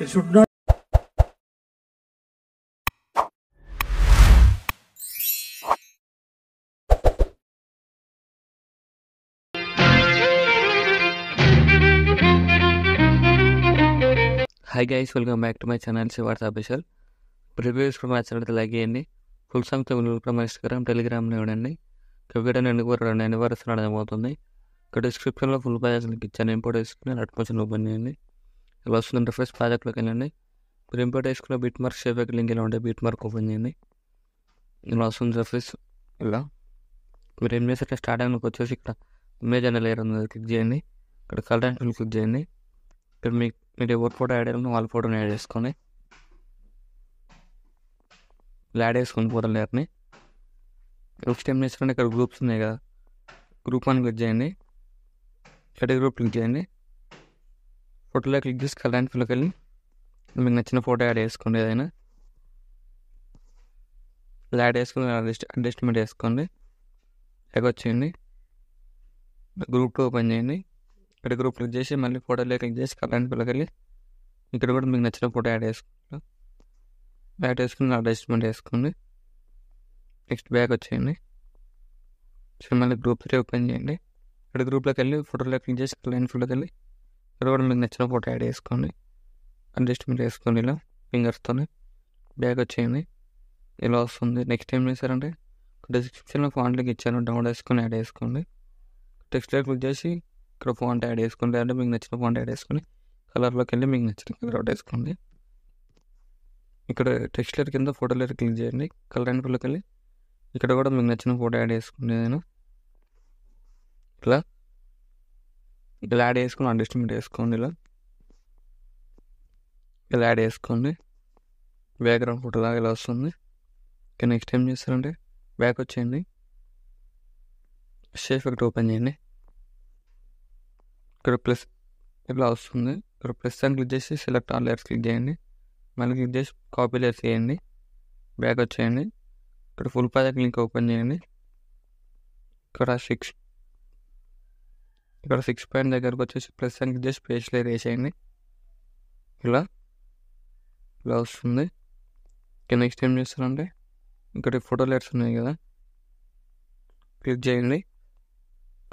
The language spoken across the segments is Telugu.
It should not. Hi guys, welcome back to my channel Shivars official. Previews కూడా నచ్చినట్లయితే లైక్ చేయండి. ఫుల్ సాంగ్ తెలుగులో మన ఇన్స్టాగ్రామ్, టెలిగ్రామ్లో ఇవ్వండి. వీడియో ఎందుకు వరకు అర్థమవుతుంది. ఇక్కడ డిస్క్రిప్షన్లో ఫుల్ ప్రాజెక్ట్ లింక్ ఇచ్చాను. ఇంపోర్ట్ వేసుకుని నోటిఫికేషన్ ఓపెన్ చేయండి. ఇలా వస్తుంది ఇంటర్ఫేస్. ప్రాజెక్ట్లోకి వెళ్ళండి. మీరు ఇంపోర్ట్ వేసుకున్న బిట్ మార్క్ షేప్ లింక్ ఇలా ఉంటే బిట్ మార్క్ ఓపెన్ చేయండి. ఇలా వస్తుంది ఇంటర్ఫేస్. ఇలా మీరు ఏం చేస్తే స్టార్టింగ్లోకి వచ్చేసి ఇక్కడ ఇమేజ్ అనే లేయర్ ఉంది, క్లిక్ చేయండి. ఇక్కడ కలర్ అండ్ ఫిల్ క్లిక్ చేయండి. ఇక్కడ మీరు ఎవరి ఫోటో యాడ్ అయ్యారో వాళ్ళ ఫోటోని యాడ్ చేసుకొని యాడ్ చేసుకొని ఫోటో లేయర్ని. నెక్స్ట్ ఏం చేస్తారంటే ఇక్కడ గ్రూప్స్ ఉన్నాయి కదా, గ్రూప్ అని క్లిక్ చేయండి. ఎడిట్ గ్రూప్ క్లిక్ చేయండి. ఫోటోలో క్లిక్ చేసి కలర్ అండ్ ఫిల్కి వెళ్ళి మీకు నచ్చిన ఫోటో యాడ్ చేసుకోండి. ఏదైనా యాడ్ చేసుకుని అడ్జస్ట్మెంట్ చేసుకోండి. ఎగొచ్చేయండి. గ్రూప్ ఓపెన్ చేయండి. ఇక్కడ గ్రూప్ క్లిక్ చేసి మళ్ళీ ఫోటోలో క్లిక్ చేసి కలర్ అండ్ ఫిల్కి వెళ్ళి ఇక్కడ కూడా మీకు నచ్చిన ఫోటో యాడ్ చేసుకుంటాం. యాడ్ చేసుకుని అడ్జస్ట్మెంట్ వేసుకోండి. నెక్స్ట్ బ్యాక్ వచ్చేయండి. సో మళ్ళీ గ్రూప్ 3 ఓపెన్ చేయండి. ఇక్కడ గ్రూప్లోకి వెళ్ళి ఫోటోలో క్లిక్ చేసి కలర్ అండ్ ఫిల్కి వెళ్ళి ఇక్కడ కూడా మీకు నచ్చిన ఫోటో యాడ్ చేసుకోండి. అడ్జస్ట్మెంట్ వేసుకోండి ఇలా ఫింగర్స్తో. బ్యాక్ వచ్చేయండి. ఇలా వస్తుంది. నెక్స్ట్ ఏం చేశారంటే డిస్క్రిప్షన్లో ఫాంట్ లింక్ ఇచ్చాను, డౌన్లోడ్ చేసుకొని యాడ్ చేసుకోండి. టెక్స్ట్లో క్లిక్ చేసి ఇక్కడ ఫాంట్ యాడ్ చేసుకోండి. అంటే మీకు నచ్చిన ఫాంట్ యాడ్ చేసుకొని కలర్లోకి వెళ్ళి మీకు నచ్చిన కలర్ అవుట్ వేసుకోండి. ఇక్కడ టెక్స్ట్ లేయర్ కింద ఫోటో లేయర్ క్లిక్ చేయండి. కలర్ అండ్ ఫిల్కి వెళ్ళి ఇక్కడ కూడా మీకు నచ్చిన ఫోటో యాడ్ చేసుకోండి. నేను ఇలా యాడ్ చేసుకుని అడ్జస్ట్మెంట్ వేసుకోండి. ఇలా యాడ్ చేసుకోండి. బ్యాక్గ్రౌండ్ ఫోటో లాగా ఇలా వస్తుంది. ఇంకా నెక్స్ట్ ఏం చేస్తారంటే బ్యాక్ వచ్చేయండి. షేప్ ఎఫెక్ట్ ఓపెన్ చేయండి. ఇక్కడ ప్లస్ ఇలా వస్తుంది. ఇక్కడ ప్లస్ అని క్లిక్ చేసి సెలెక్ట్ ఆల్ లేయర్స్ క్లిక్ చేయండి. మళ్ళీ క్లిక్ చేసి కాపీ లేయర్స్ చేయండి. బ్యాక్ వచ్చేయండి. ఇక్కడ ఫుల్ ప్రాజెక్ట్ లింక్ ఓపెన్ చేయండి. ఇక్కడ సిక్స్ పాయింట్ దగ్గరకు వచ్చేసి ప్లస్ అని క్లిక్ చేసి పేజ్ లేయర్ వేసేయండి. ఇలా వస్తుంది. ఇంకా నెక్స్ట్ ఏం చేస్తారంటే ఇక్కడ ఫోటో లేయర్స్ ఉన్నాయి కదా, క్లిక్ చేయండి.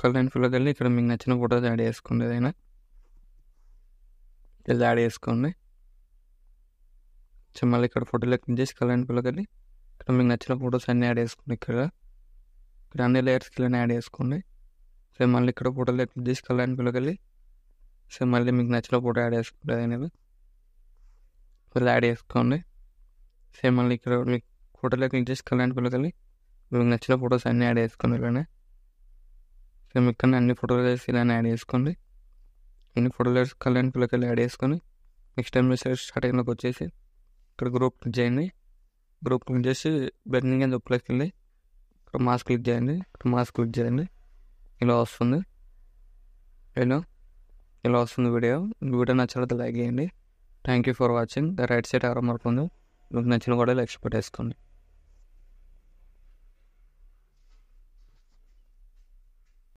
కలర్ అండ్ ఫిల్కి వెళ్ళి ఇక్కడ మీకు నచ్చిన ఫోటోస్ యాడ్ చేసుకోండి. ఏదైనా ఇలా యాడ్ చేసుకోండి. సో మళ్ళీ ఇక్కడ ఫోటోలో క్లిక్ చేసి కలర్ అండ్ ఫిల్కి వెళ్ళి ఇక్కడ మీకు నచ్చిన ఫోటోస్ అన్నీ యాడ్ చేసుకోండి. ఇక్కడ అన్ని లేయర్స్కి ఇలా యాడ్ చేసుకోండి. సో మళ్ళీ ఇక్కడ ఫోటోలో క్లిక్ చేసి కలర్ అండ్ ఫిల్కి వెళ్ళి సో మళ్ళీ మీకు నచ్చిన ఫోటో యాడ్ చేసుకోండి. ఏదైనా ఇలా యాడ్ చేసుకోండి. సేమ్ మళ్ళీ ఇక్కడ మీకు ఫోటోలో క్లిక్ చేసి కలర్ అండ్ ఫిల్కి వెళ్ళి మీకు నచ్చిన ఫోటోస్ అన్నీ యాడ్ చేసుకోండి. ఇలానే సేమ్ ఇక్కడ అన్ని ఫోటోలు వేసి ఇలానే యాడ్ చేసుకోండి. అన్ని ఫోటోలు వేసి కలర్ అండ్ ఫిల్కి వెళ్ళి యాడ్ చేసుకొని నెక్స్ట్ టైం స్టార్టింగ్లోకి వచ్చేసి ఇక్కడ గ్రూప్ క్లిక్ చేయండి. గ్రూప్ క్లిక్ చేసి బెర్నింగ్ అండ్ ఉప్లోకి వెళ్ళి ఇక్కడ మాస్క్ క్లిక్ చేయండి. ఇక్కడ మాస్క్ క్లిక్ చేయండి. ఇలా వస్తుంది. ఇలా వస్తుంది వీడియో నచ్చినట్లయితే లైక్ చేయండి. Thank you for watching. Right side ఎవరో మార్పుంది, మీకు నచ్చిన కూడా లెక్స్ పెట్టేసుకోండి.